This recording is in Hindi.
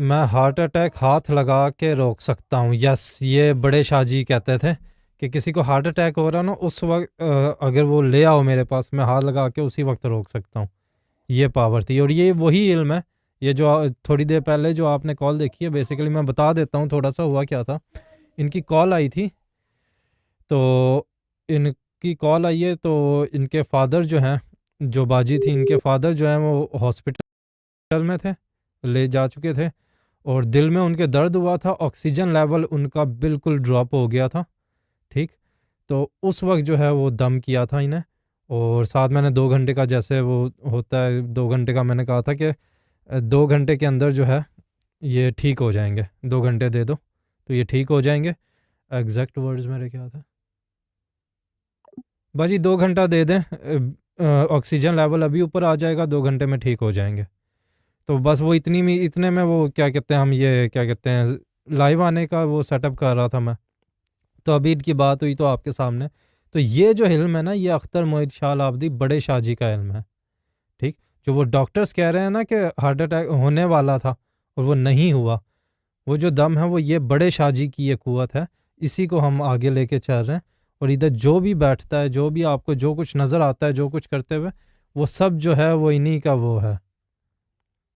मैं हार्ट अटैक हाथ लगा के रोक सकता हूँ। यस, ये बड़े शाह जी कहते थे कि किसी को हार्ट अटैक हो रहा ना, उस वक्त अगर वो ले आओ मेरे पास, मैं हाथ लगा के उसी वक्त रोक सकता हूँ। ये पावर थी, और ये वही इल्म है। ये जो थोड़ी देर पहले जो आपने कॉल देखी है, बेसिकली मैं बता देता हूँ थोड़ा सा हुआ क्या था। इनकी कॉल आई थी, तो इनकी कॉल आई है, तो इनके फादर जो हैं, जो बाजी थी, इनके फादर जो हैं वो हॉस्पिटल में थे, ले जा चुके थे, और दिल में उनके दर्द हुआ था, ऑक्सीजन लेवल उनका बिल्कुल ड्रॉप हो गया था। ठीक, तो उस वक्त जो है वो दम किया था इन्हें। और साथ मैंने 2 घंटे का, जैसे वो होता है 2 घंटे का, मैंने कहा था कि 2 घंटे के अंदर जो है ये ठीक हो जाएंगे, 2 घंटे दे दो तो ये ठीक हो जाएंगे। एग्जैक्ट वर्ड्स मेरे क्या था, बाजी 2 घंटा दे दें, ऑक्सीजन लेवल अभी ऊपर आ जाएगा, 2 घंटे में ठीक हो जाएंगे। तो बस वो इतने में वो क्या कहते हैं, हम ये क्या कहते हैं, लाइव आने का वो सेटअप कर रहा था मैं। तो अभी इनकी बात हुई तो आपके सामने। तो ये जो इल्म है ना, ये अख्तर मोहित शाह आबदी बड़े शाह जी का इल्म है। ठीक, जो वो डॉक्टर्स कह रहे हैं ना कि हार्ट अटैक होने वाला था और वो नहीं हुआ, वो जो दम है वो ये बड़े शाह जी की ये कुव्वत है। इसी को हम आगे लेके चल रहे हैं। और इधर जो भी बैठता है, जो भी आपको जो कुछ नज़र आता है, जो कुछ करते हुए, वो सब जो है वो इन्हीं का वो है।